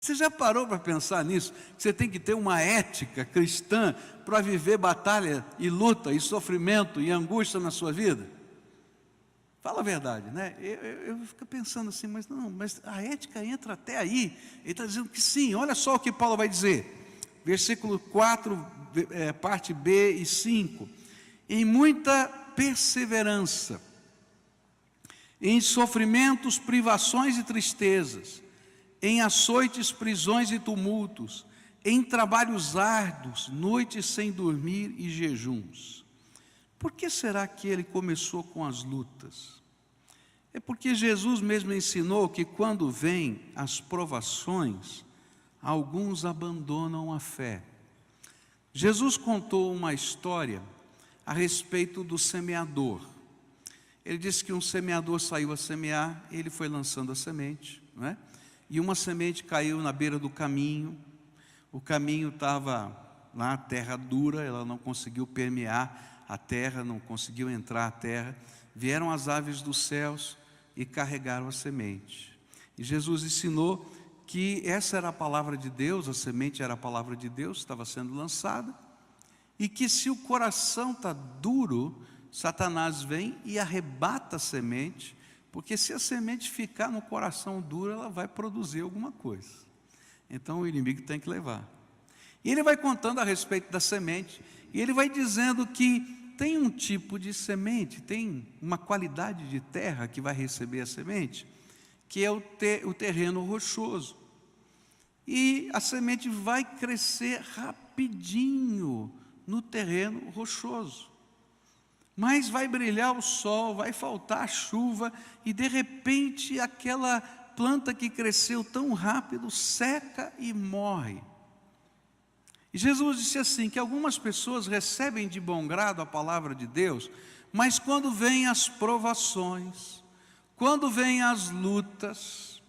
Você já parou para pensar nisso? Que você tem que ter uma ética cristã para viver batalha e luta e sofrimento e angústia na sua vida? Fala a verdade, né? Eu fico pensando assim, mas não, mas a ética entra até aí. Ele está dizendo que sim. Olha só o que Paulo vai dizer. Versículo 4, parte B e 5. Em muita perseverança, em sofrimentos, privações e tristezas, em açoites, prisões e tumultos, em trabalhos árduos, noites sem dormir e jejuns. Por que será que ele começou com as lutas? É porque Jesus mesmo ensinou que quando vêm as provações, alguns abandonam a fé. Jesus contou uma história a respeito do semeador. Ele disse que um semeador saiu a semear, ele foi lançando a semente, não é? E uma semente caiu na beira do caminho. O caminho estava lá, terra dura, ela não conseguiu permear a terra, não conseguiu entrar a terra. Vieram as aves dos céus e carregaram a semente. E Jesus ensinou que essa era a palavra de Deus, a semente era a palavra de Deus, estava sendo lançada, e que se o coração está duro, Satanás vem e arrebata a semente, porque se a semente ficar no coração duro, ela vai produzir alguma coisa. Então o inimigo tem que levar. E ele vai contando a respeito da semente, e ele vai dizendo que tem um tipo de semente, tem uma qualidade de terra que vai receber a semente, que é o terreno rochoso. E a semente vai crescer rapidinho no terreno rochoso. Mas vai brilhar o sol, vai faltar a chuva, e de repente aquela planta que cresceu tão rápido seca e morre. E Jesus disse assim, que algumas pessoas recebem de bom grado a palavra de Deus, mas quando vêm as provações, quando vêm as lutas,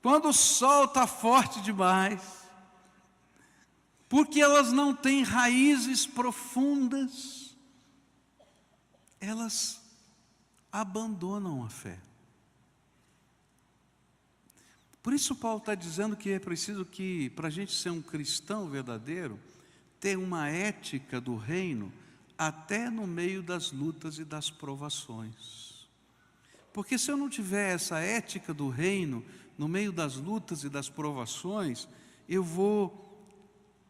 quando o sol está forte demais, porque elas não têm raízes profundas, elas abandonam a fé. Por isso Paulo está dizendo que é preciso que, para a gente ser um cristão verdadeiro, ter uma ética do reino, até no meio das lutas e das provações. Porque se eu não tiver essa ética do reino, no meio das lutas e das provações, eu vou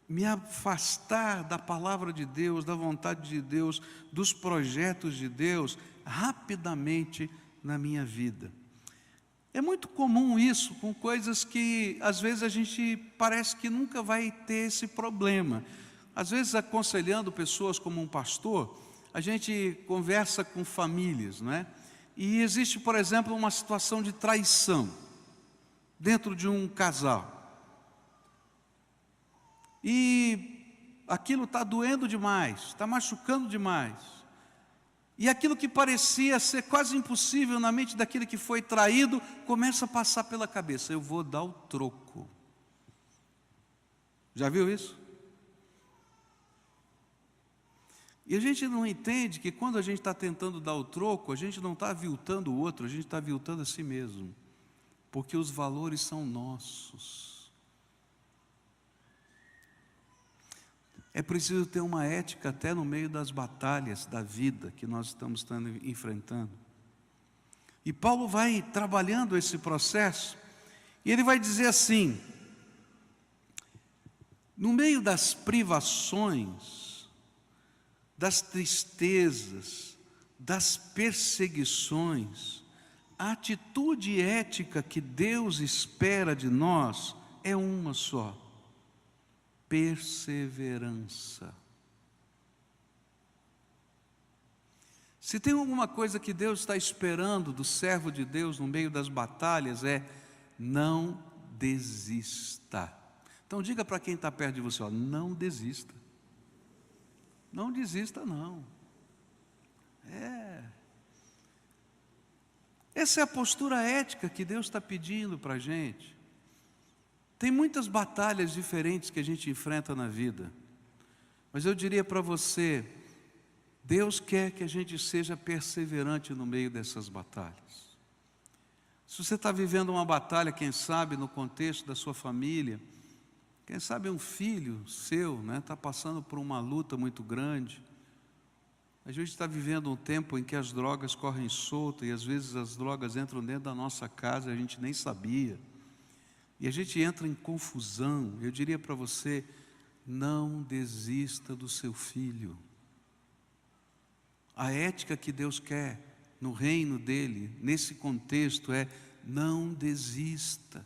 me afastar da palavra de Deus, da vontade de Deus, dos projetos de Deus, rapidamente na minha vida. É muito comum isso com coisas que às vezes a gente parece que nunca vai ter esse problema. Às vezes aconselhando pessoas como um pastor, a gente conversa com famílias, não é? E existe, por exemplo, uma situação de traição dentro de um casal. E aquilo está doendo demais, está machucando demais. E aquilo que parecia ser quase impossível na mente daquele que foi traído, começa a passar pela cabeça, eu vou dar o troco. Já viu isso? E a gente não entende que quando a gente está tentando dar o troco, a gente não está aviltando o outro, a gente está aviltando a si mesmo. Porque os valores são nossos. É preciso ter uma ética até no meio das batalhas da vida que nós estamos enfrentando. E Paulo vai trabalhando esse processo, e ele vai dizer assim, no meio das privações, das tristezas, das perseguições, a atitude ética que Deus espera de nós é uma só: perseverança. Se tem alguma coisa que Deus está esperando do servo de Deus no meio das batalhas, é não desista. Então diga para quem está perto de você, ó, não desista. Não desista não. Essa é a postura ética que Deus está pedindo para a gente. Tem muitas batalhas diferentes que a gente enfrenta na vida, mas eu diria para você, Deus quer que a gente seja perseverante no meio dessas batalhas. Se você está vivendo uma batalha, quem sabe, no contexto da sua família, quem sabe um filho seu, né, está passando por uma luta muito grande. A gente está vivendo um tempo em que as drogas correm soltas e às vezes as drogas entram dentro da nossa casa e a gente nem sabia. E a gente entra em confusão. Eu diria para você, não desista do seu filho. A ética que Deus quer no reino dele, nesse contexto, é não desista.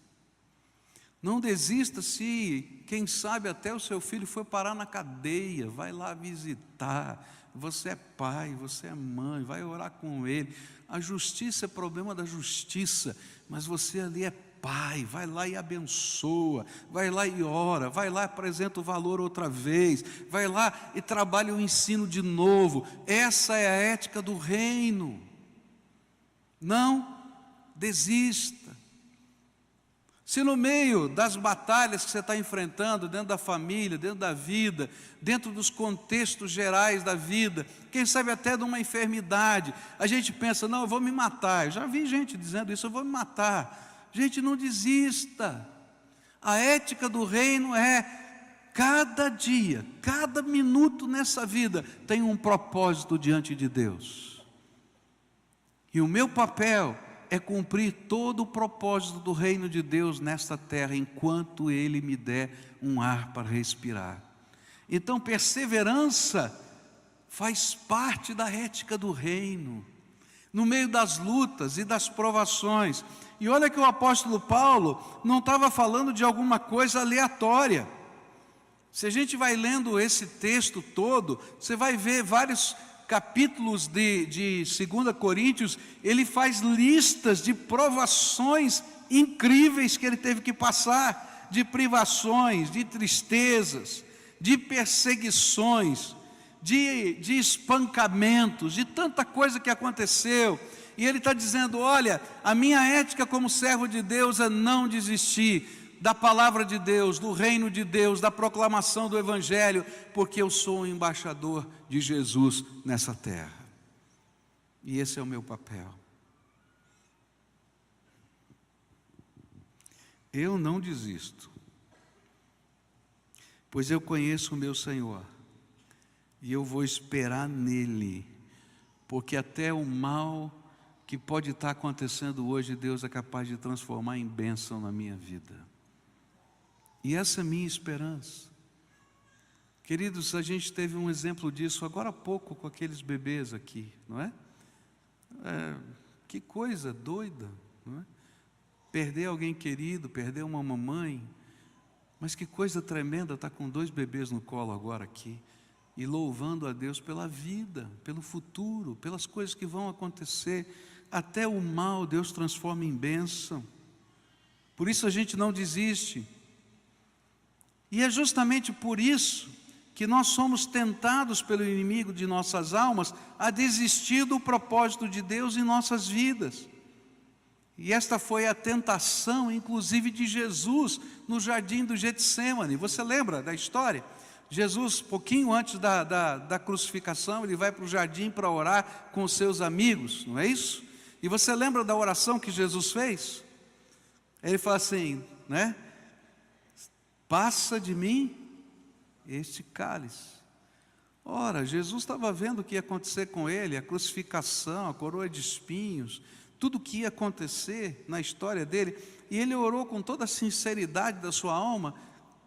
Não desista se, quem sabe, até o seu filho foi parar na cadeia, vai lá visitar. Você é pai, você é mãe, vai orar com ele. A justiça é problema da justiça, mas você ali é pai, vai lá e abençoa, vai lá e ora, vai lá e apresenta o valor outra vez, vai lá e trabalha o ensino de novo. Essa é a ética do reino. Não desista. Se no meio das batalhas que você está enfrentando, dentro da família, dentro da vida, dentro dos contextos gerais da vida, quem sabe até de uma enfermidade, a gente pensa, não, eu vou me matar. Eu já vi gente dizendo isso, eu vou me matar. Gente, não desista. A ética do reino é, cada dia, cada minuto nessa vida, tem um propósito diante de Deus. E o meu papel é cumprir todo o propósito do reino de Deus nesta terra, enquanto Ele me der um ar para respirar. Então, perseverança faz parte da ética do reino, no meio das lutas e das provações. E olha que o apóstolo Paulo não estava falando de alguma coisa aleatória. Se a gente vai lendo esse texto todo, você vai ver vários capítulos de 2 Coríntios, ele faz listas de provações incríveis que ele teve que passar, de privações, de tristezas, de perseguições, de espancamentos, de tanta coisa que aconteceu. E ele está dizendo, olha, a minha ética como servo de Deus é não desistir da palavra de Deus, do reino de Deus, da proclamação do Evangelho, porque eu sou um embaixador de Jesus nessa terra. E esse é o meu papel. Eu não desisto, pois eu conheço o meu Senhor, e eu vou esperar nele, porque até o mal que pode estar acontecendo hoje, Deus é capaz de transformar em bênção na minha vida. E essa é a minha esperança. Queridos, a gente teve um exemplo disso agora há pouco com aqueles bebês aqui, não é? Que coisa doida, não é? Perder alguém querido, perder uma mamãe, mas que coisa tremenda estar com 2 bebês no colo agora aqui, e louvando a Deus pela vida, pelo futuro, pelas coisas que vão acontecer. Até o mal Deus transforma em bênção. Por isso a gente não desiste. E é justamente por isso que nós somos tentados pelo inimigo de nossas almas a desistir do propósito de Deus em nossas vidas. E esta foi a tentação, inclusive, de Jesus no jardim do Getsêmani. Você lembra da história? Jesus, pouquinho antes da crucificação, ele vai para o jardim para orar com os seus amigos, não é isso? E você lembra da oração que Jesus fez? Ele fala assim, né? Passa de mim este cálice. Ora, Jesus estava vendo o que ia acontecer com ele, a crucificação, a coroa de espinhos, tudo o que ia acontecer na história dele, e ele orou com toda a sinceridade da sua alma,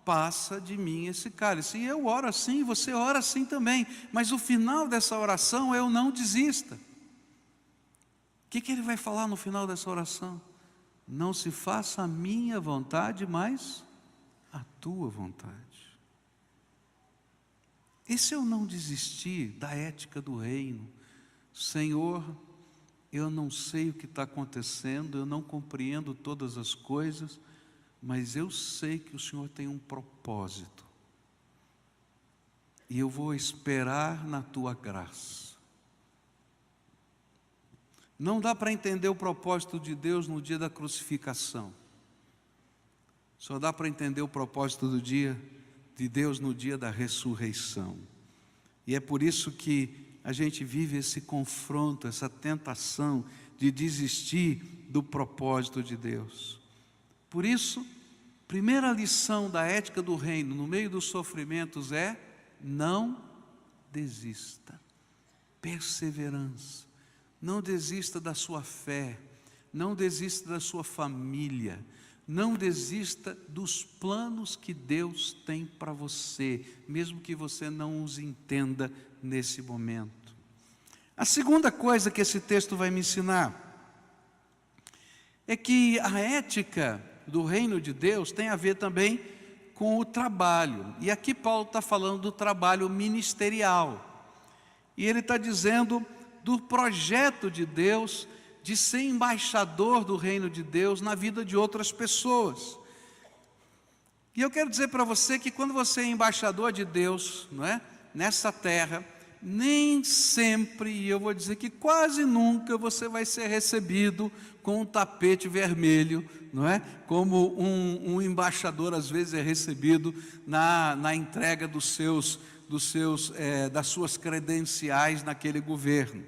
passa de mim esse cálice. E eu oro assim, você ora assim também, mas o final dessa oração é o não desista. O que ele vai falar no final dessa oração? Não se faça a minha vontade, mas a tua vontade. Esse é o não desistir da ética do reino. Senhor, eu não sei o que está acontecendo, eu não compreendo todas as coisas, mas eu sei que o Senhor tem um propósito. E eu vou esperar na tua graça. Não dá para entender o propósito de Deus no dia da crucificação. Só dá para entender o propósito de Deus no dia da ressurreição. E é por isso que a gente vive esse confronto, essa tentação de desistir do propósito de Deus. Por isso, primeira lição da ética do reino no meio dos sofrimentos é: não desista. Perseverança. Não desista da sua fé, não desista da sua família, não desista dos planos que Deus tem para você, mesmo que você não os entenda nesse momento. A segunda coisa que esse texto vai me ensinar é que a ética do reino de Deus tem a ver também com o trabalho. E aqui Paulo está falando do trabalho ministerial. E ele está dizendo do projeto de Deus de ser embaixador do reino de Deus na vida de outras pessoas. E eu quero dizer para você que quando você é embaixador de Deus, não é, nessa terra, nem sempre, e eu vou dizer que quase nunca, você vai ser recebido com um tapete vermelho, não é? Como um embaixador às vezes é recebido na entrega das suas credenciais naquele governo.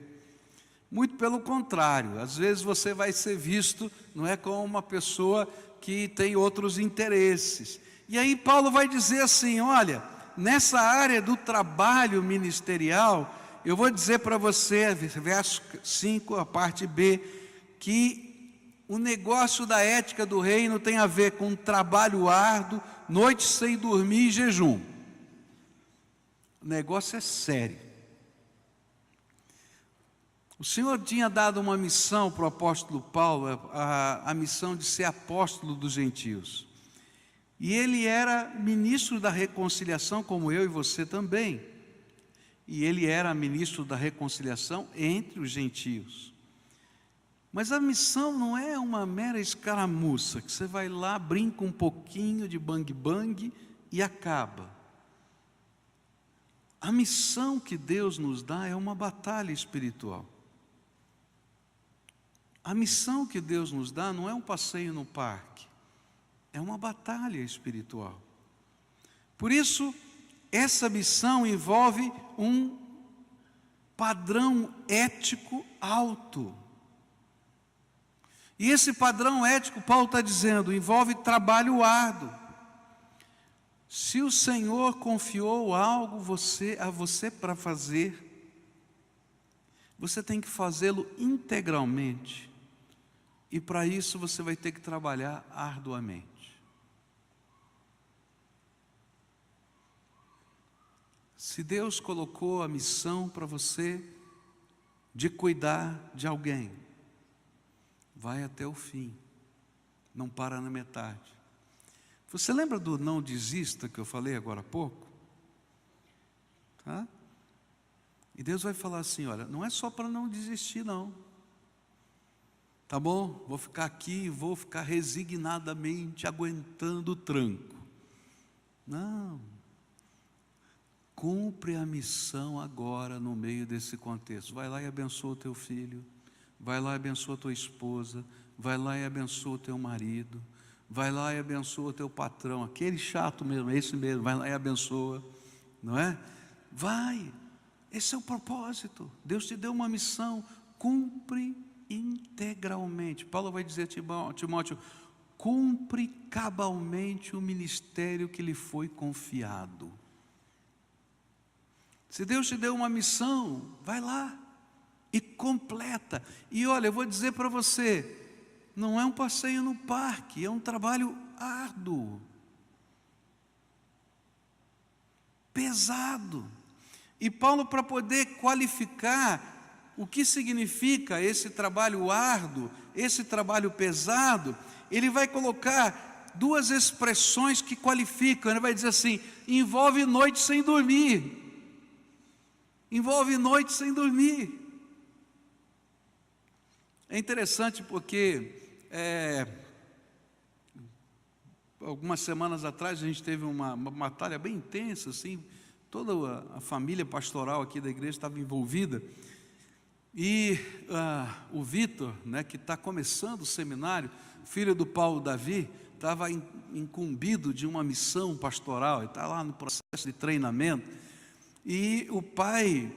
Muito pelo contrário, às vezes você vai ser visto, não é, como uma pessoa que tem outros interesses. E aí Paulo vai dizer assim: olha, nessa área do trabalho ministerial, eu vou dizer para você, verso 5, a parte B, que o negócio da ética do reino tem a ver com trabalho árduo, noite sem dormir e jejum. O negócio é sério. O Senhor tinha dado uma missão para o apóstolo Paulo, a missão de ser apóstolo dos gentios. E ele era ministro da reconciliação, como eu e você também. E ele era ministro da reconciliação entre os gentios. Mas a missão não é uma mera escaramuça, que você vai lá, brinca um pouquinho de bang-bang e acaba. A missão que Deus nos dá é uma batalha espiritual. A missão que Deus nos dá não é um passeio no parque, é uma batalha espiritual. Por isso, essa missão envolve um padrão ético alto. E esse padrão ético, Paulo está dizendo, envolve trabalho árduo. Se o Senhor confiou algo a você para fazer, você tem que fazê-lo integralmente. E para isso você vai ter que trabalhar arduamente. Se Deus colocou a missão para você de cuidar de alguém, vai até o fim, não para na metade. Você lembra do não desista que eu falei agora há pouco? Tá? E Deus vai falar assim: olha, não é só para não desistir não. Tá bom, vou ficar aqui, vou ficar resignadamente aguentando o tranco. Não. Cumpre a missão agora no meio desse contexto. Vai lá e abençoa o teu filho. Vai lá e abençoa a tua esposa. Vai lá e abençoa o teu marido. Vai lá e abençoa o teu patrão. Aquele chato mesmo, é esse mesmo. Vai lá e abençoa. Não é? Vai. Esse é o propósito. Deus te deu uma missão. Cumpre integralmente. Paulo vai dizer a Timóteo: cumpre cabalmente o ministério que lhe foi confiado. Se Deus te deu uma missão, vai lá e completa. E olha, eu vou dizer para você, não é um passeio no parque, é um trabalho árduo, pesado. E Paulo, para poder qualificar o que significa esse trabalho árduo, esse trabalho pesado, ele vai colocar duas expressões que qualificam. Ele vai dizer assim: envolve noite sem dormir. Envolve noite sem dormir. É interessante porque algumas semanas atrás a gente teve uma batalha bem intensa, assim, toda a família pastoral aqui da igreja estava envolvida. E o Vitor, né, que está começando o seminário, filho do Paulo Davi, estava incumbido de uma missão pastoral, ele está lá no processo de treinamento. E o pai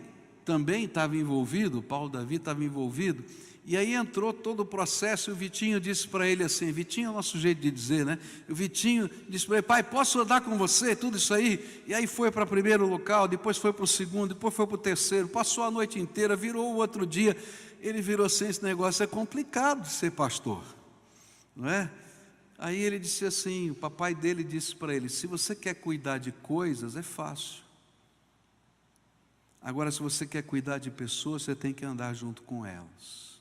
também estava envolvido, o Paulo Davi estava envolvido, E aí entrou todo o processo e o Vitinho disse para ele assim, Vitinho é o nosso jeito de dizer, né? O Vitinho disse para ele, pai, posso andar com você, tudo isso aí? E aí foi para o primeiro local, depois foi para o segundo, depois foi para o terceiro, passou a noite inteira, virou o outro dia. Ele virou assim, esse negócio é complicado de ser pastor, não é? Aí ele disse assim, o papai dele disse para ele, se você quer cuidar de coisas, é fácil. Agora, se você quer cuidar de pessoas, você tem que andar junto com elas.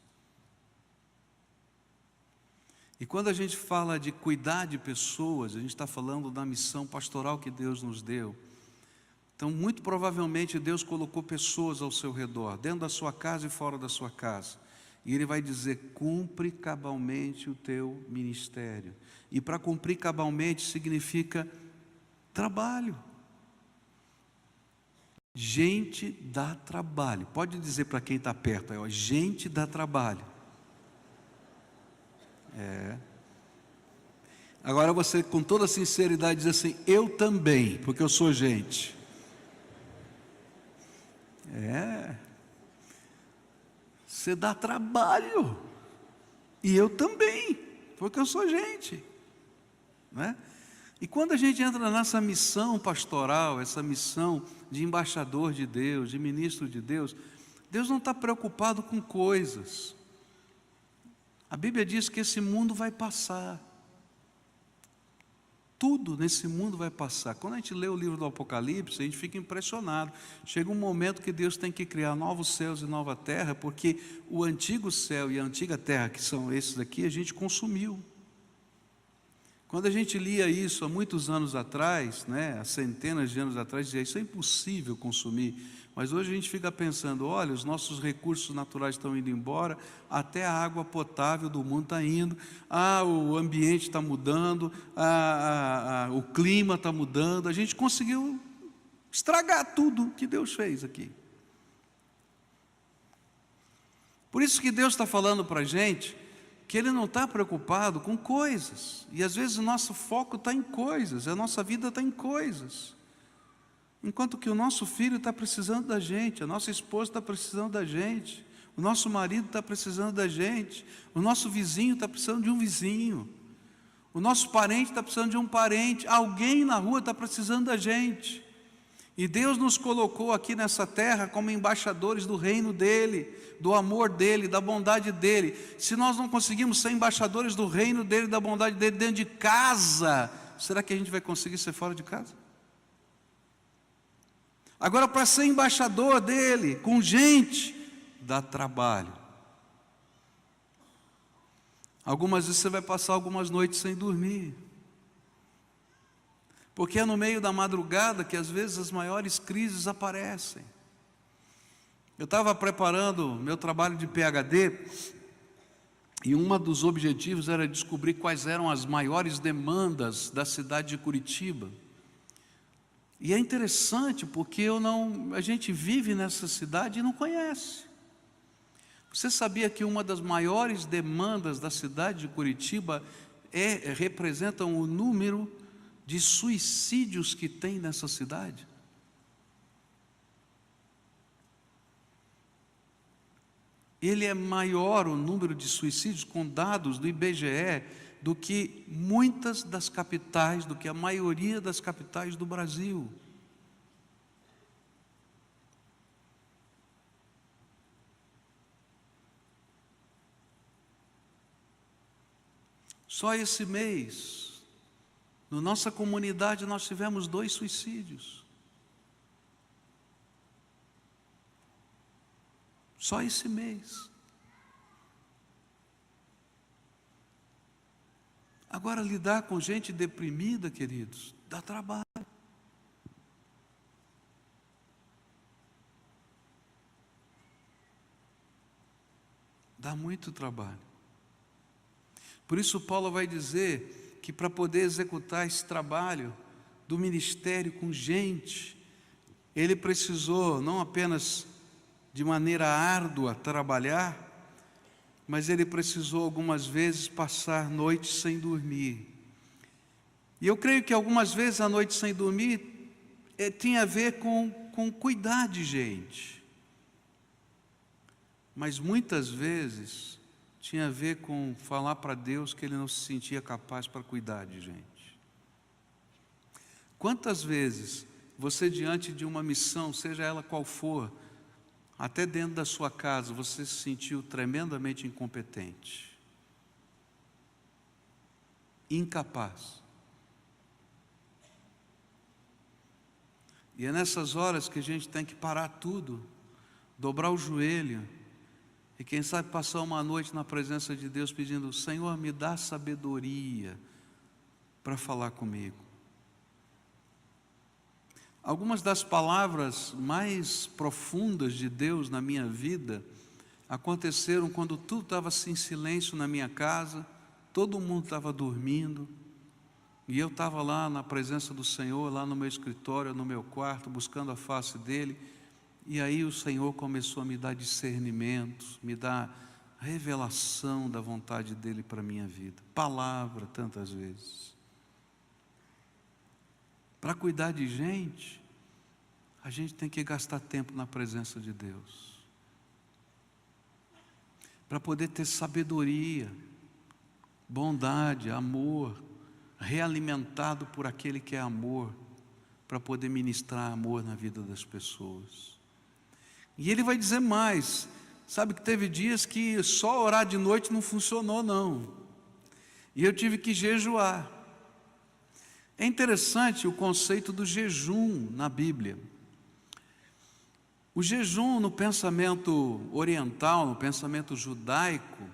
E quando a gente fala de cuidar de pessoas, a gente está falando da missão pastoral que Deus nos deu. Então, muito provavelmente, Deus colocou pessoas ao seu redor, dentro da sua casa e fora da sua casa. E Ele vai dizer, cumpre cabalmente o teu ministério. E para cumprir cabalmente significa trabalho. Gente dá trabalho. Pode dizer para quem está perto, gente dá trabalho. Agora você com toda sinceridade diz assim, eu também, porque eu sou gente. Você dá trabalho. E eu também, porque eu sou gente, né? E quando a gente entra nessa missão pastoral, essa missão de embaixador de Deus, de ministro de Deus, Deus não está preocupado com coisas. A Bíblia diz que esse mundo vai passar. Tudo nesse mundo vai passar. Quando a gente lê o livro do Apocalipse, a gente fica impressionado. Chega um momento que Deus tem que criar novos céus e nova terra, porque o antigo céu e a antiga terra, que são esses aqui, a gente consumiu. Quando a gente lia isso há muitos anos atrás, né, há centenas de anos atrás, dizia, isso é impossível consumir. Mas hoje a gente fica pensando, olha, os nossos recursos naturais estão indo embora, até a água potável do mundo está indo, o ambiente está mudando, o clima está mudando, a gente conseguiu estragar tudo que Deus fez aqui. Por isso que Deus está falando para a gente, que Ele não está preocupado com coisas, e às vezes o nosso foco está em coisas, a nossa vida está em coisas. Enquanto que o nosso filho está precisando da gente, a nossa esposa está precisando da gente, o nosso marido está precisando da gente, o nosso vizinho está precisando de um vizinho, o nosso parente está precisando de um parente, alguém na rua está precisando da gente. E Deus nos colocou aqui nessa terra como embaixadores do reino dEle, do amor dEle, da bondade dEle. Se nós não conseguimos ser embaixadores do reino dEle, da bondade dEle dentro de casa, será que a gente vai conseguir ser fora de casa? Agora, para ser embaixador dele, com gente, dá trabalho. Algumas vezes você vai passar algumas noites sem dormir. Porque é no meio da madrugada que às vezes as maiores crises aparecem. Eu estava preparando meu trabalho de PhD, e um dos objetivos era descobrir quais eram as maiores demandas da cidade de Curitiba. E é interessante porque a gente vive nessa cidade e não conhece. Você sabia que uma das maiores demandas da cidade de Curitiba representam o número de suicídios que tem nessa cidade? Ele é maior, o número de suicídios, com dados do IBGE, do que muitas das capitais, do que a maioria das capitais do Brasil. Só esse mês, na nossa comunidade, nós tivemos 2 suicídios. Só esse mês. Agora, lidar com gente deprimida, queridos, dá trabalho. Dá muito trabalho. Por isso Paulo vai dizer que para poder executar esse trabalho do ministério com gente, ele precisou não apenas de maneira árdua trabalhar, mas ele precisou algumas vezes passar noites sem dormir. E eu creio que algumas vezes a noite sem dormir tinha a ver com cuidar de gente. mas muitas vezes tinha a ver com falar para Deus que ele não se sentia capaz para cuidar de gente. Quantas vezes você, diante de uma missão, seja ela qual for, até dentro da sua casa, você se sentiu tremendamente incompetente, incapaz? E é nessas horas que a gente tem que parar tudo, dobrar o joelho, e quem sabe passar uma noite na presença de Deus pedindo: Senhor, me dá sabedoria para falar comigo. Algumas das palavras mais profundas de Deus na minha vida aconteceram quando tudo estava assim, em silêncio na minha casa, todo mundo estava dormindo, e eu estava lá na presença do Senhor, lá no meu escritório, no meu quarto, buscando a face dEle. E aí o Senhor começou a me dar discernimentos, me dar revelação da vontade dEle para a minha vida. Palavra, tantas vezes. Para cuidar de gente, a gente tem que gastar tempo na presença de Deus. Para poder ter sabedoria, bondade, amor, realimentado por aquele que é amor, para poder ministrar amor na vida das pessoas. E ele vai dizer mais, sabe que teve dias que só orar de noite não funcionou não, e eu tive que jejuar. É interessante o conceito do jejum na Bíblia. O jejum no pensamento oriental, no pensamento judaico,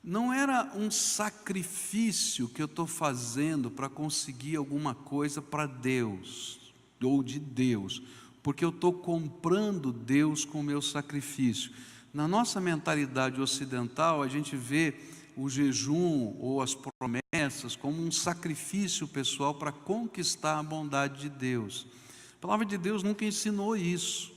não era um sacrifício que eu estou fazendo para conseguir alguma coisa para Deus, ou de Deus, porque eu estou comprando Deus com o meu sacrifício. Na nossa mentalidade ocidental, a gente vê o jejum ou as promessas como um sacrifício pessoal para conquistar a bondade de Deus. A palavra de Deus nunca ensinou isso.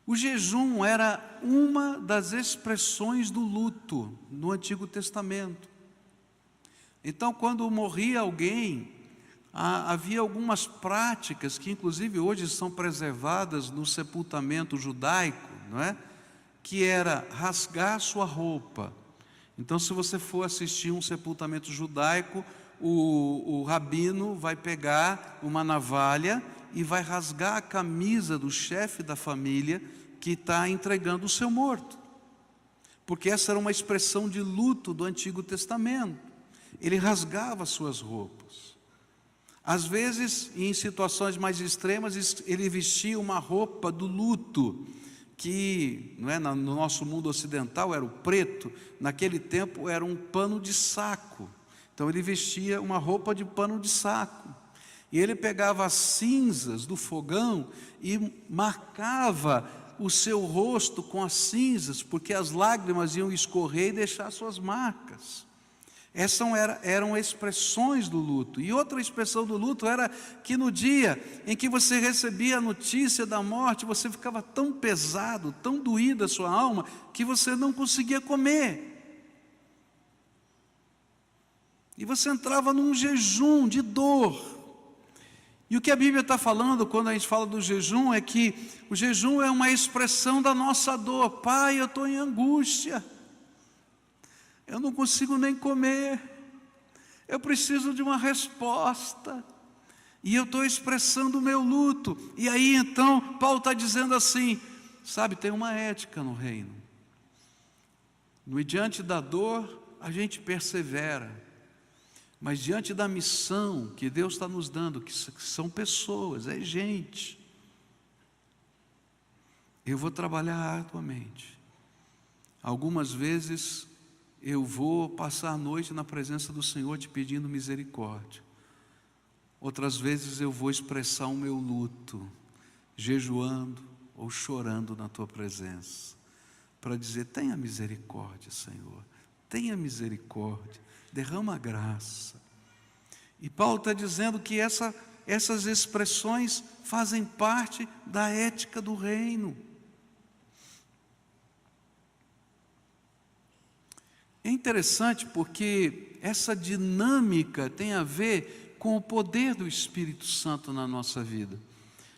O jejum era uma das expressões do luto no Antigo Testamento. Então, quando morria alguém, havia algumas práticas que inclusive hoje são preservadas no sepultamento judaico, não é? Que era rasgar sua roupa. Então, se você for assistir um sepultamento judaico, o rabino vai pegar uma navalha e vai rasgar a camisa do chefe da família que está entregando o seu morto, porque essa era uma expressão de luto do Antigo Testamento. Ele rasgava suas roupas. Às vezes, em situações mais extremas, ele vestia uma roupa do luto, que não é, no nosso mundo ocidental era o preto, naquele tempo era um pano de saco. Então ele vestia uma roupa de pano de saco, e ele pegava as cinzas do fogão e marcava o seu rosto com as cinzas, porque as lágrimas iam escorrer e deixar suas marcas. Essas eram expressões do luto. E outra expressão do luto era que no dia em que você recebia a notícia da morte, você ficava tão pesado, tão doída a sua alma, que você não conseguia comer. E você entrava num jejum de dor. E o que a Bíblia está falando quando a gente fala do jejum é que o jejum é uma expressão da nossa dor. Pai, eu estou em angústia, eu não consigo nem comer, eu preciso de uma resposta, e eu estou expressando o meu luto. E aí então Paulo está dizendo assim, sabe, tem uma ética no reino. Diante da dor a gente persevera, mas diante da missão que Deus está nos dando, que são pessoas, é gente, eu vou trabalhar arduamente. Algumas vezes eu vou passar a noite na presença do Senhor te pedindo misericórdia. Outras vezes eu vou expressar o meu luto, jejuando ou chorando na tua presença, para dizer: tenha misericórdia, Senhor, tenha misericórdia, derrama graça. E Paulo está dizendo que essas expressões fazem parte da ética do reino. É interessante porque essa dinâmica tem a ver com o poder do Espírito Santo na nossa vida.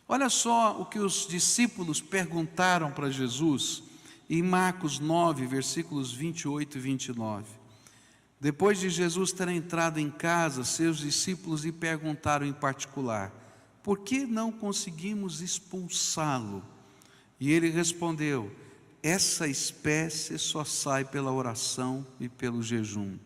Olha só o que os discípulos perguntaram para Jesus, em Marcos 9, versículos 28 e 29. Depois de Jesus ter entrado em casa, seus discípulos lhe perguntaram em particular: por que não conseguimos expulsá-lo? E ele respondeu: essa espécie só sai pela oração e pelo jejum.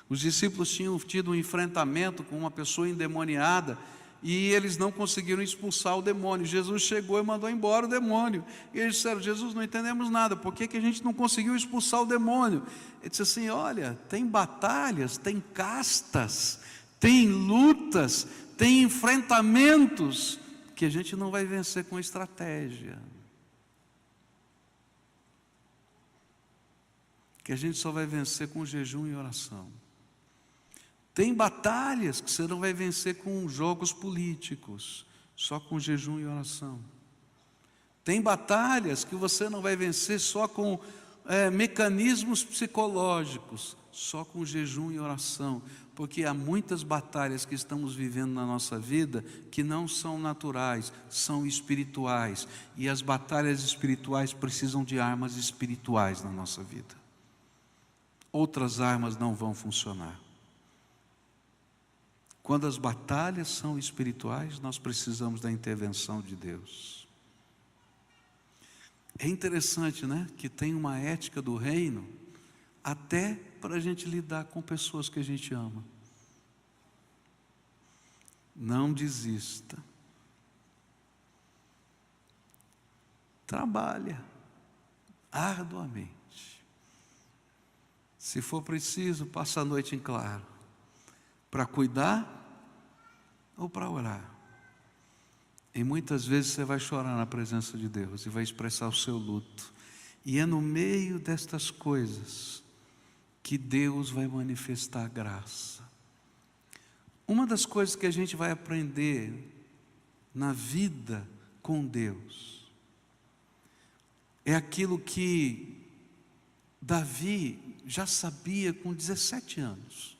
Os discípulos tinham tido um enfrentamento com uma pessoa endemoniada e eles não conseguiram expulsar o demônio. Jesus chegou e mandou embora o demônio. E eles disseram: Jesus, não entendemos nada, por que a gente não conseguiu expulsar o demônio? Ele disse assim: olha, tem batalhas, tem castas, tem lutas, tem enfrentamentos que a gente não vai vencer com estratégia, que a gente só vai vencer com jejum e oração. Tem batalhas que você não vai vencer com jogos políticos, só com jejum e oração. Tem batalhas que você não vai vencer só com mecanismos psicológicos, só com jejum e oração. Porque há muitas batalhas que estamos vivendo na nossa vida que não são naturais, são espirituais. E as batalhas espirituais precisam de armas espirituais na nossa vida. Outras armas não vão funcionar. Quando as batalhas são espirituais, nós precisamos da intervenção de Deus. É interessante, né? Que tem uma ética do reino, até para a gente lidar com pessoas que a gente ama. Não desista. Trabalha arduamente. Se for preciso, passa a noite em claro, para cuidar ou para orar. E muitas vezes você vai chorar na presença de Deus e vai expressar o seu luto. E é no meio destas coisas que Deus vai manifestar graça. Uma das coisas que a gente vai aprender na vida com Deus é aquilo que Davi já sabia com 17 anos,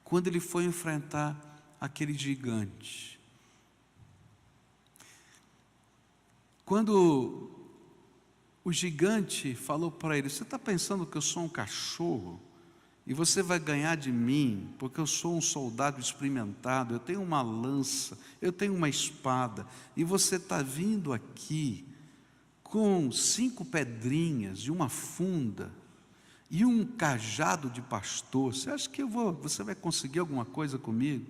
quando ele foi enfrentar aquele gigante. Quando o gigante falou para ele: você está pensando que eu sou um cachorro e você vai ganhar de mim, porque eu sou um soldado experimentado, eu tenho uma lança, eu tenho uma espada, e você está vindo aqui com 5 pedrinhas e uma funda e um cajado de pastor, você acha que você vai conseguir alguma coisa comigo?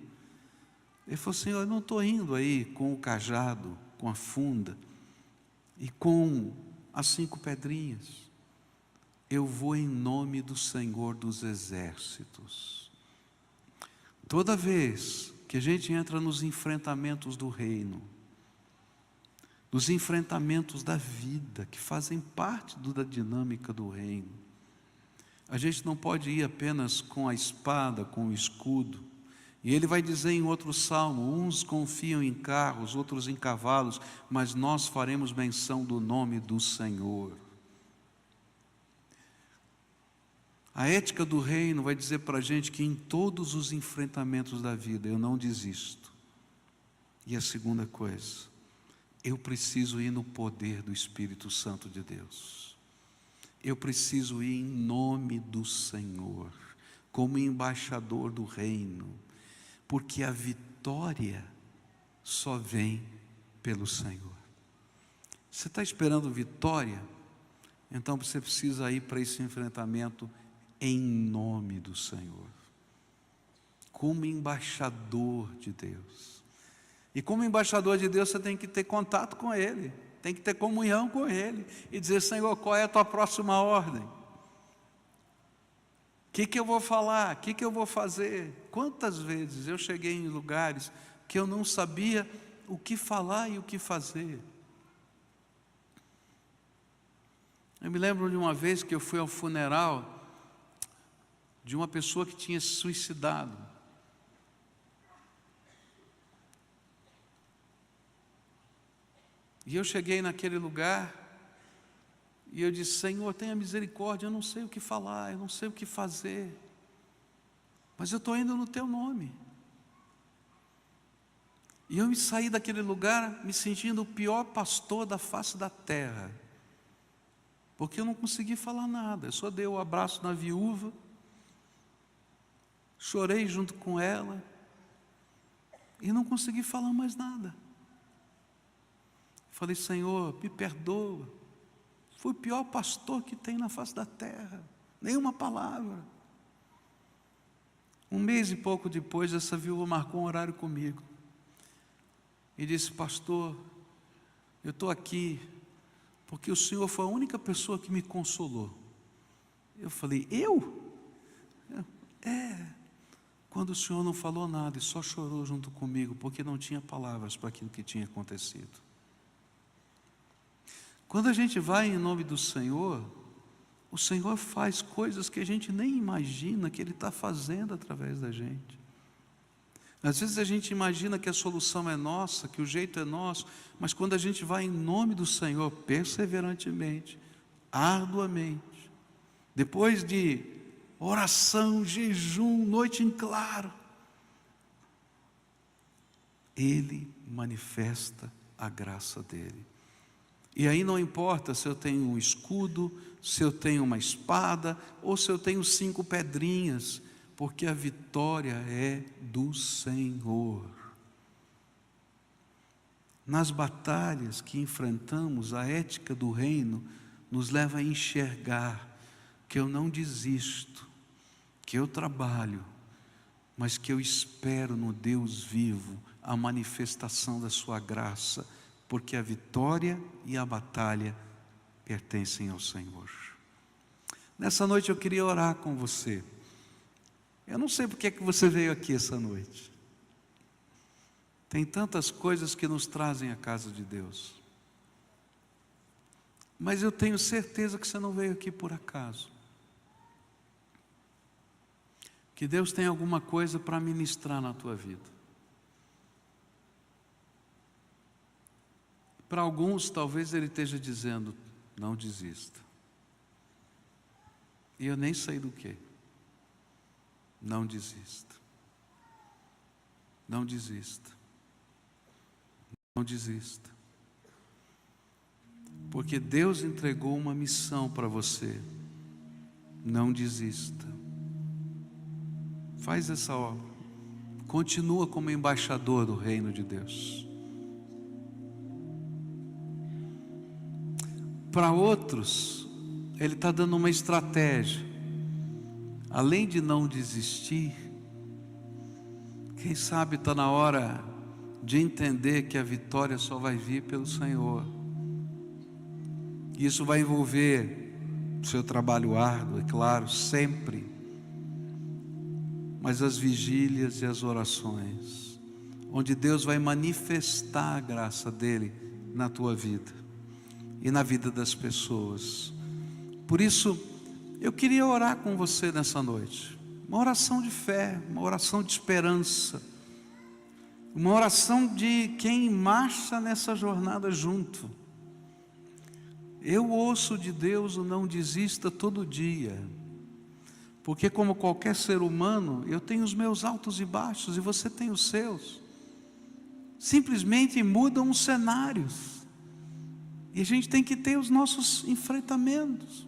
Ele falou assim: eu não estou indo aí com o cajado, com a funda e com as 5 pedrinhas. Eu vou em nome do Senhor dos Exércitos. Toda vez que a gente entra nos enfrentamentos do reino, nos enfrentamentos da vida, que fazem parte da dinâmica do reino, a gente não pode ir apenas com a espada, com o escudo. E ele vai dizer em outro salmo: uns confiam em carros, outros em cavalos, mas nós faremos menção do nome do Senhor. A ética do reino vai dizer para a gente que em todos os enfrentamentos da vida eu não desisto. E a segunda coisa, eu preciso ir no poder do Espírito Santo de Deus. Eu preciso ir em nome do Senhor, como embaixador do reino, porque a vitória só vem pelo Senhor. Você está esperando vitória? Então você precisa ir para esse enfrentamento em nome do Senhor, como embaixador de Deus. E como embaixador de Deus, você tem que ter contato com Ele, tem que ter comunhão com Ele, e dizer: Senhor, qual é a tua próxima ordem? O que eu vou falar? O que eu vou fazer? Quantas vezes eu cheguei em lugares que eu não sabia o que falar e o que fazer. Eu me lembro de uma vez que eu fui ao funeral de uma pessoa que tinha se suicidado. E eu cheguei naquele lugar e eu disse: Senhor, tenha misericórdia, eu não sei o que falar, eu não sei o que fazer, mas eu estou indo no Teu nome. E eu me saí daquele lugar me sentindo o pior pastor da face da terra. porque eu não consegui falar nada. Eu só dei o abraço na viúva, chorei junto com ela e não consegui falar mais nada. Falei: Senhor, me perdoa, fui o pior pastor que tem na face da terra, nenhuma palavra. Um mês e pouco depois, essa viúva marcou um horário comigo e disse: pastor, eu estou aqui porque o senhor foi a única pessoa que me consolou. Eu falei: eu? Quando o senhor não falou nada e só chorou junto comigo, porque não tinha palavras para aquilo que tinha acontecido. Quando a gente vai em nome do Senhor, o Senhor faz coisas que a gente nem imagina que Ele está fazendo através da gente. Às vezes a gente imagina que a solução é nossa, que o jeito é nosso, mas quando a gente vai em nome do Senhor, perseverantemente, arduamente, depois de oração, jejum, noite em claro, Ele manifesta a graça dEle. E aí não importa se eu tenho um escudo, se eu tenho uma espada, ou se eu tenho 5 pedrinhas, porque a vitória é do Senhor. Nas batalhas que enfrentamos, a ética do reino nos leva a enxergar que eu não desisto, que eu trabalho, mas que eu espero no Deus vivo a manifestação da sua graça, porque a vitória e a batalha pertencem ao Senhor. Nessa noite eu queria orar com você. Eu não sei porque é que você veio aqui essa noite. Tem tantas coisas que nos trazem à casa de Deus. Mas eu tenho certeza que você não veio aqui por acaso. Que Deus tem alguma coisa para ministrar na tua vida. Para alguns, talvez Ele esteja dizendo: não desista. E eu nem sei do que. Não desista. Não desista. Não desista. Porque Deus entregou uma missão para você. Não desista. Faz essa obra. Continua como embaixador do reino de Deus. Para outros, Ele está dando uma estratégia. Além de não desistir, quem sabe está na hora de entender que a vitória só vai vir pelo Senhor. Isso vai envolver o seu trabalho árduo, é claro, sempre. Mas as vigílias e as orações, onde Deus vai manifestar a graça dEle na tua vida e na vida das pessoas. Por isso, eu queria orar com você nessa noite. Uma oração de fé, uma oração de esperança. Uma oração de quem marcha nessa jornada junto. Eu ouço de Deus o não desista todo dia. Porque como qualquer ser humano, eu tenho os meus altos e baixos e você tem os seus. Simplesmente mudam os cenários. E a gente tem que ter os nossos enfrentamentos.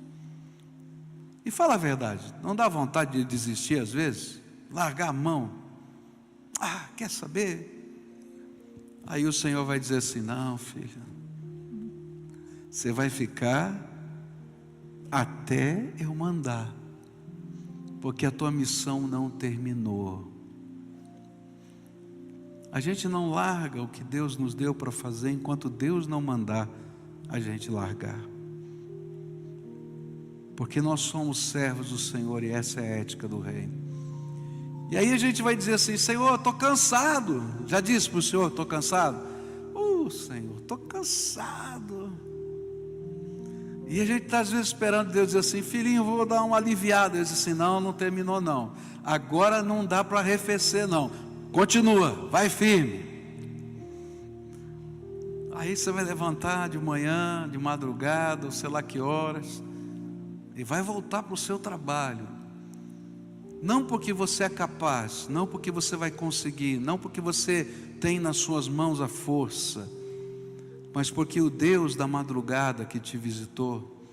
E fala a verdade, não dá vontade de desistir às vezes? Largar a mão? Quer saber? Aí o Senhor vai dizer assim: não, filha, você vai ficar até eu mandar, porque a tua missão não terminou. A gente não larga o que Deus nos deu para fazer enquanto Deus não mandar a gente largar. Porque nós somos servos do Senhor e essa é a ética do reino. E aí a gente vai dizer assim: Senhor, estou cansado. Já disse para o Senhor: estou cansado? Senhor, estou cansado. E a gente está às vezes esperando Deus dizer assim: filhinho, vou dar uma aliviada. Ele diz assim: não terminou não. Agora não dá para arrefecer não. Continua, vai firme. Aí você vai levantar de manhã, de madrugada, ou sei lá que horas, e vai voltar para o seu trabalho. Não porque você é capaz, não porque você vai conseguir, não porque você tem nas suas mãos a força, mas porque o Deus da madrugada que te visitou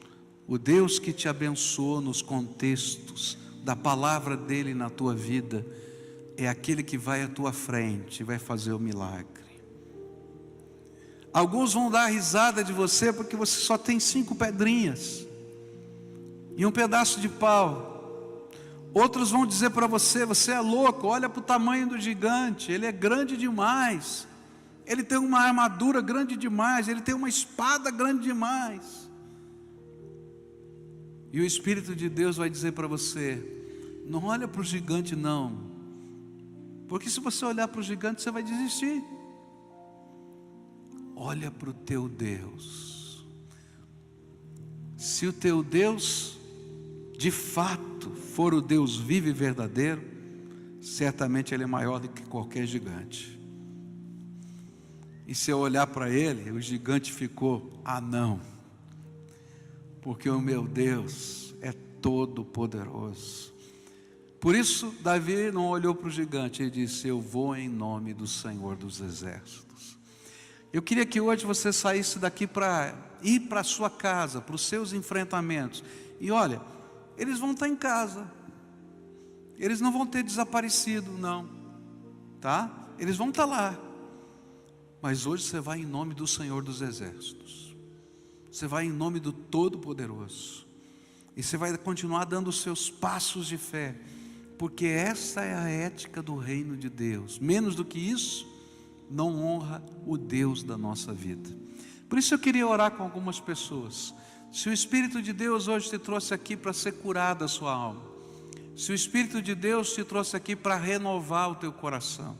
O Deus que te abençoou nos contextos da palavra dele na tua vida, é aquele que vai à tua frente e vai fazer o milagre. Alguns vão dar risada de você porque você só tem 5 pedrinhas e um pedaço de pau. Outros vão dizer para você: você é louco, olha para o tamanho do gigante, ele é grande demais, ele tem uma armadura grande demais, ele tem uma espada grande demais. E o Espírito de Deus vai dizer para você: não olha para o gigante não, porque se você olhar para o gigante você vai desistir. Olha para o teu Deus. Se o teu Deus de fato for o Deus vivo e verdadeiro, certamente ele é maior do que qualquer gigante. E se eu olhar para ele, o gigante ficou anão, porque o meu Deus é todo poderoso. Por isso Davi não olhou para o gigante, ele disse: eu vou em nome do Senhor dos Exércitos. Eu queria que hoje você saísse daqui para ir para a sua casa, para os seus enfrentamentos. E olha, eles vão estar em casa, eles não vão ter desaparecido não, tá? Eles vão estar lá. Mas hoje você vai em nome do Senhor dos Exércitos. Você vai em nome do Todo-Poderoso. E você vai continuar dando os seus passos de fé, porque essa é a ética do reino de Deus. Menos do que isso, não honra o Deus da nossa vida. Por isso eu queria orar com algumas pessoas. Se o Espírito de Deus hoje te trouxe aqui para ser curado a sua alma, se o Espírito de Deus te trouxe aqui para renovar o teu coração,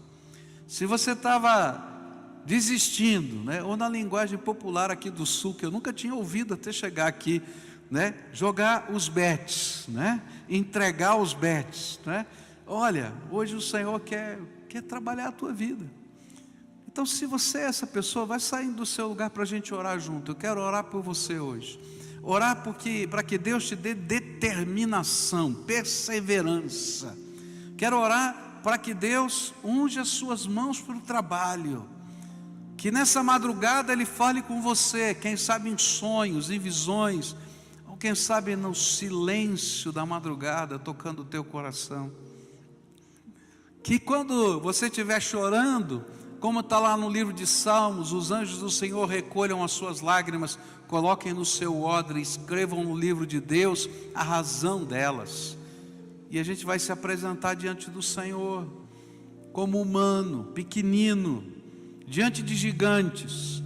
se você estava desistindo, né? Ou na linguagem popular aqui do sul, que eu nunca tinha ouvido até chegar aqui, né? Jogar os bets, né? Entregar os bets, né? Olha, hoje o Senhor quer trabalhar a tua vida. Então, se você é essa pessoa, vai saindo do seu lugar para a gente orar junto. Eu quero orar por você hoje. Orar para que Deus te dê determinação, perseverança. Quero orar para que Deus unja as suas mãos para o trabalho. Que nessa madrugada Ele fale com você, quem sabe em sonhos, em visões, ou quem sabe no silêncio da madrugada, tocando o teu coração. Que quando você estiver chorando, como está lá no livro de Salmos, os anjos do Senhor recolham as suas lágrimas, coloquem no seu odre, escrevam no livro de Deus a razão delas. E a gente vai se apresentar diante do Senhor, como humano, pequenino, diante de gigantes,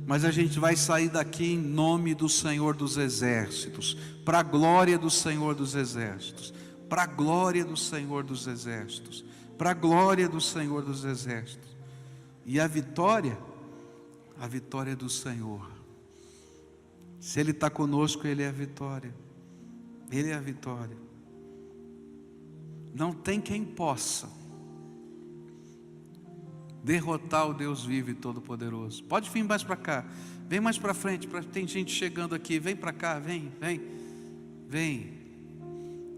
mas a gente vai sair daqui em nome do Senhor dos Exércitos, para a glória do Senhor dos Exércitos, para a glória do Senhor dos Exércitos, para a glória do Senhor dos Exércitos. E a vitória é do Senhor. Se Ele está conosco, Ele é a vitória. Ele é a vitória. Não tem quem possa derrotar o Deus vivo e todo-poderoso. Pode vir mais para cá, vem mais para frente, tem gente chegando aqui, vem para cá, vem.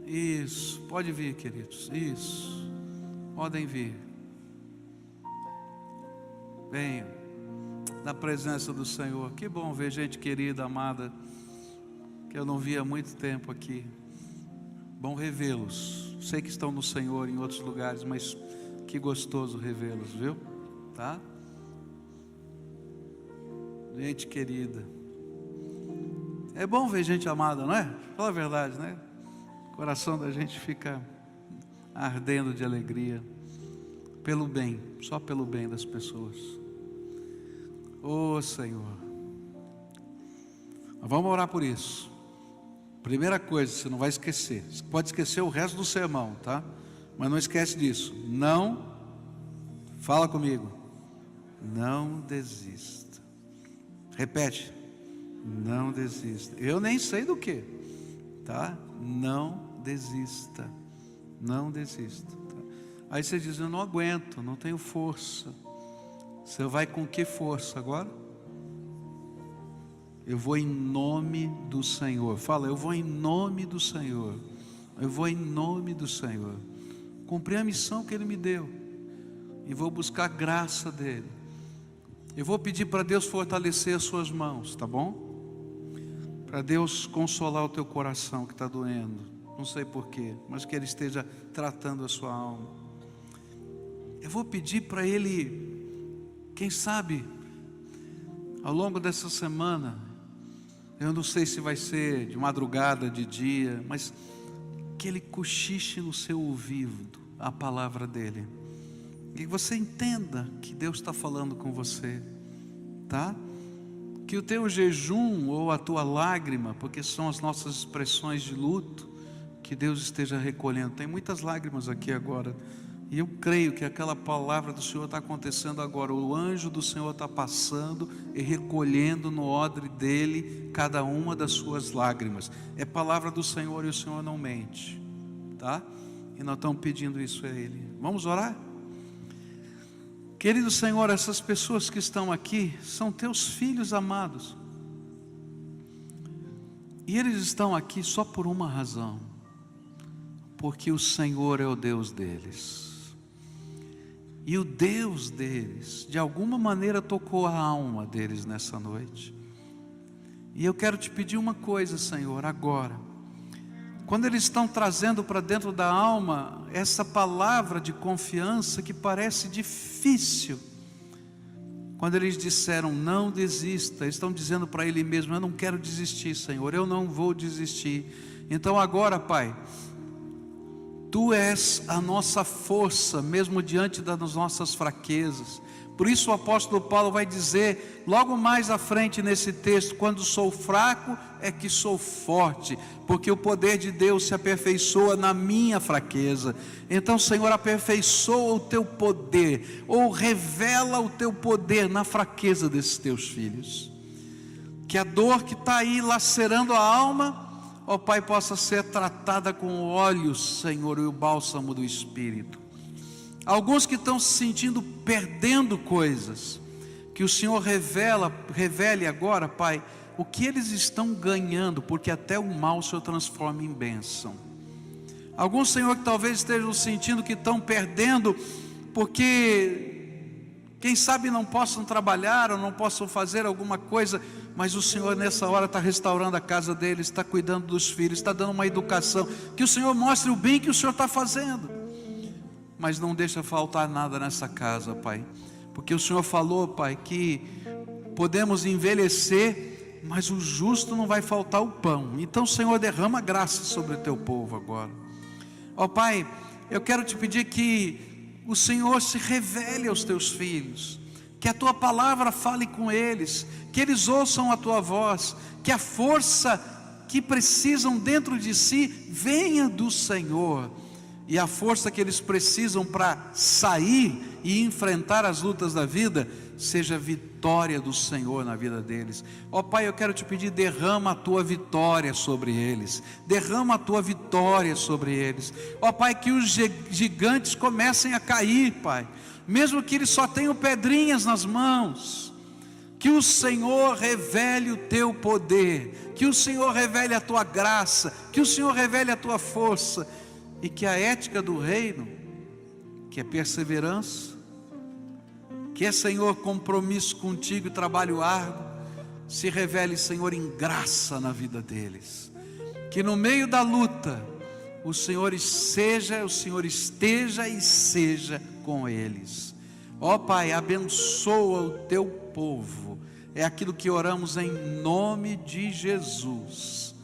Isso, pode vir, queridos, isso, podem vir. Venham, na presença do Senhor. Que bom ver gente querida, amada, que eu não via há muito tempo aqui. Bom revê-los. Sei que estão no Senhor em outros lugares, mas que gostoso revê-los, viu? Tá? Gente querida. É bom ver gente amada, não é? Fala a verdade, né? O coração da gente fica ardendo de alegria pelo bem, só pelo bem das pessoas. Ô Senhor, vamos orar por isso. Primeira coisa, você não vai esquecer. Você pode esquecer o resto do sermão, tá? Mas não esquece disso. Não, fala comigo. Não desista. Repete. Não desista. Eu nem sei do que, tá? Não desista. Não desista. Tá? Aí você diz: eu não aguento, não tenho força. Você vai com que força agora? Eu vou em nome do Senhor. Fala: eu vou em nome do Senhor. Eu vou em nome do Senhor. Cumprir a missão que Ele me deu. E vou buscar a graça dEle. Eu vou pedir para Deus fortalecer as suas mãos, tá bom? para Deus consolar o teu coração que está doendo. Não sei porquê, mas que Ele esteja tratando a sua alma. Eu vou pedir para Ele, quem sabe, ao longo dessa semana, eu não sei se vai ser de madrugada, de dia, mas que Ele cochiche no seu ouvido a palavra dEle, e você entenda que Deus está falando com você, tá? Que o teu jejum ou a tua lágrima, porque são as nossas expressões de luto, que Deus esteja recolhendo. Tem muitas lágrimas aqui agora, e eu creio que aquela palavra do Senhor está acontecendo agora. O anjo do Senhor está passando e recolhendo no odre dele cada uma das suas lágrimas. É palavra do Senhor e o Senhor não mente, tá? E nós estamos pedindo isso a Ele. Vamos orar? Querido Senhor, essas pessoas que estão aqui são teus filhos amados, e eles estão aqui só por uma razão: porque o Senhor é o Deus deles. E o Deus deles, de alguma maneira, tocou a alma deles nessa noite. E eu quero te pedir uma coisa, Senhor, agora. Quando eles estão trazendo para dentro da alma essa palavra de confiança que parece difícil, quando eles disseram não desista, eles estão dizendo para Ele mesmo: eu não quero desistir, Senhor, eu não vou desistir. Então agora, Pai, Tu és a nossa força, mesmo diante das nossas fraquezas. Por isso o apóstolo Paulo vai dizer, logo mais à frente nesse texto: quando sou fraco é que sou forte, porque o poder de Deus se aperfeiçoa na minha fraqueza. Então, Senhor, aperfeiçoa o Teu poder, ou revela o Teu poder na fraqueza desses Teus filhos. Que a dor que está aí lacerando a alma, ó Pai, possa ser tratada com óleo, Senhor, e o bálsamo do Espírito. Alguns que estão se sentindo perdendo coisas, que o Senhor revele agora, Pai, o que eles estão ganhando, porque até o mal o Senhor transforma em bênção. Alguns, Senhor, que talvez estejam sentindo que estão perdendo, porque quem sabe não possam trabalhar ou não possam fazer alguma coisa, mas o Senhor nessa hora está restaurando a casa deles, está cuidando dos filhos, está dando uma educação. Que o Senhor mostre o bem que o Senhor está fazendo, mas não deixa faltar nada nessa casa, Pai, porque o Senhor falou, Pai, que podemos envelhecer, mas o justo não vai faltar o pão. Então, Senhor, derrama graça sobre o Teu povo agora. Ó Pai, eu quero te pedir que o Senhor se revele aos Teus filhos, que a Tua palavra fale com eles, que eles ouçam a Tua voz, que a força que precisam dentro de si venha do Senhor, e a força que eles precisam para sair e enfrentar as lutas da vida, seja a vitória do Senhor na vida deles. Ó Pai, eu quero te pedir, derrama a Tua vitória sobre eles, derrama a Tua vitória sobre eles. Ó Pai, que os gigantes comecem a cair, Pai, mesmo que eles só tenham pedrinhas nas mãos. Que o Senhor revele o Teu poder, que o Senhor revele a Tua graça, que o Senhor revele a Tua força, e que a ética do reino, que é perseverança, que é, Senhor, compromisso contigo e trabalho árduo, se revele, Senhor, em graça na vida deles. Que no meio da luta o Senhor esteja e seja com eles. Ó Pai, abençoa o Teu povo. É aquilo que oramos em nome de Jesus.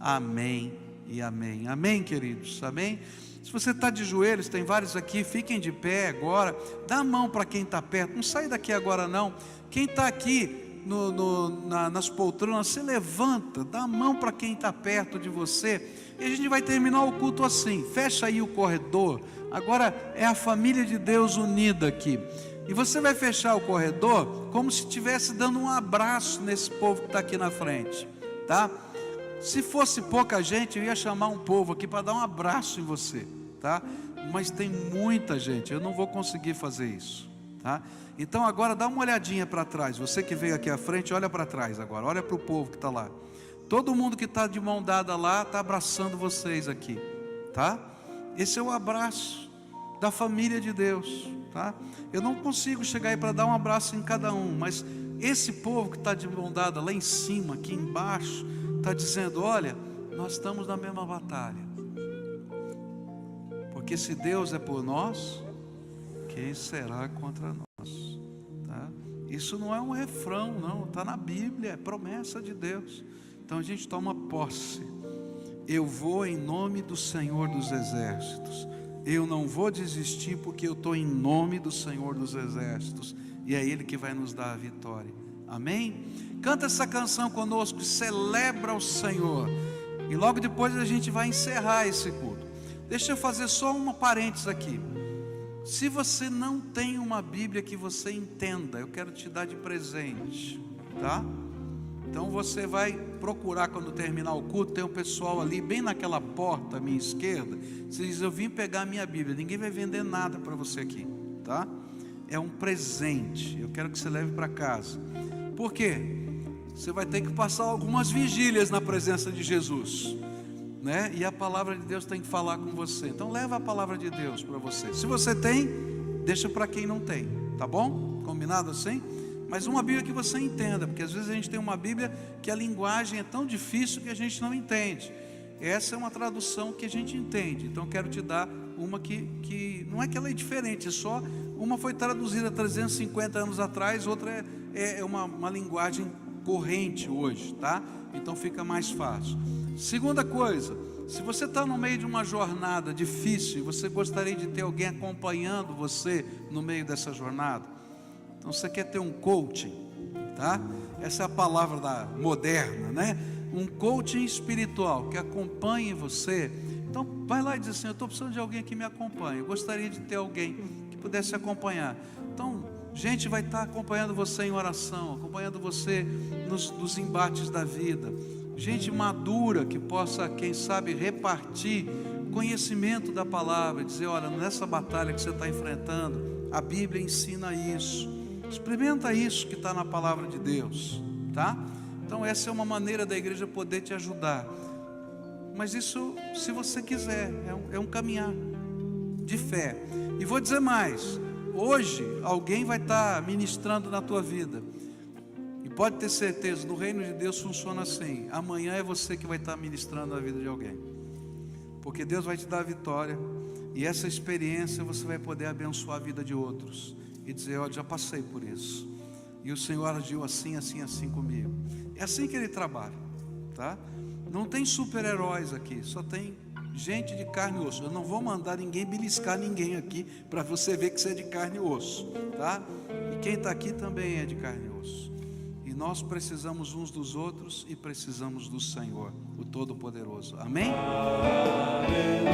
Amém e amém. Amém, queridos, amém. Se você está de joelhos, tem vários aqui, fiquem de pé agora. Dá a mão para quem está perto, não sai daqui agora não. Quem está aqui nas poltronas, se levanta, dá a mão para quem está perto de você. E a gente vai terminar o culto assim. Fecha aí o corredor. Agora é a família de Deus unida aqui. E você vai fechar o corredor como se estivesse dando um abraço nesse povo que está aqui na frente, tá? Se fosse pouca gente, eu ia chamar um povo aqui para dar um abraço em você, tá? Mas tem muita gente, eu não vou conseguir fazer isso, tá? Então agora dá uma olhadinha para trás. Você que veio aqui à frente, olha para trás agora, olha para o povo que está lá. Todo mundo que está de mão dada lá, está abraçando vocês aqui, tá? Esse é o abraço da família de Deus, tá? Eu não consigo chegar aí para dar um abraço em cada um, mas esse povo que está de mão dada lá em cima, aqui embaixo, está dizendo: olha, nós estamos na mesma batalha. Porque se Deus é por nós, quem será contra nós? Tá? Isso não é um refrão, não, está na Bíblia, é promessa de Deus. Então a gente toma posse. Eu vou em nome do Senhor dos Exércitos. Eu não vou desistir, porque eu estou em nome do Senhor dos Exércitos, e é Ele que vai nos dar a vitória. Amém? Canta essa canção conosco, celebra o Senhor, e logo depois a gente vai encerrar esse culto. Deixa eu fazer só uma parênteses aqui. Se você não tem uma Bíblia que você entenda, eu quero te dar de presente, tá? Então você vai procurar, quando terminar o culto, tem um pessoal ali, bem naquela porta à minha esquerda. Você diz: eu vim pegar a minha Bíblia. Ninguém vai vender nada para você aqui, tá? É um presente, eu quero que você leve para casa. Por quê? Você vai ter que passar algumas vigílias na presença de Jesus, né? E a palavra de Deus tem que falar com você. Então leva a palavra de Deus para você. Se você tem, deixa para quem não tem, tá bom? Combinado assim? Mas uma Bíblia que você entenda, porque às vezes a gente tem uma Bíblia que a linguagem é tão difícil que a gente não entende. Essa é uma tradução que a gente entende. Então eu quero te dar uma que não é que ela é diferente, é só uma foi traduzida 350 anos atrás, outra é uma linguagem corrente hoje, tá? Então fica mais fácil. Segunda coisa, se você está no meio de uma jornada difícil e você gostaria de ter alguém acompanhando você no meio dessa jornada, então você quer ter um coaching, tá? Essa é a palavra moderna, né? Um coaching espiritual que acompanhe você. Então vai lá e diz assim: eu estou precisando de alguém que me acompanhe, eu gostaria de ter alguém que pudesse acompanhar. Então gente vai estar acompanhando você em oração, acompanhando você nos embates da vida. Gente madura que possa, quem sabe, repartir conhecimento da palavra, dizer: olha, nessa batalha que você está enfrentando, a Bíblia ensina isso, experimenta isso que está na palavra de Deus, tá? Então essa é uma maneira da igreja poder te ajudar. Mas isso, se você quiser, é um caminhar de fé. E vou dizer mais: hoje alguém vai estar ministrando na tua vida, e pode ter certeza, no reino de Deus funciona assim. Amanhã é você que vai estar ministrando na vida de alguém, porque Deus vai te dar a vitória, e essa experiência você vai poder abençoar a vida de outros e dizer: olha, já passei por isso, e o Senhor agiu assim, assim, assim comigo. É assim que Ele trabalha, tá? Não tem super-heróis aqui, só tem gente de carne e osso. Eu não vou mandar ninguém beliscar ninguém aqui, para você ver que você é de carne e osso, tá? E quem está aqui também é de carne e osso. E nós precisamos uns dos outros e precisamos do Senhor, o Todo-Poderoso. Amém? Aleluia.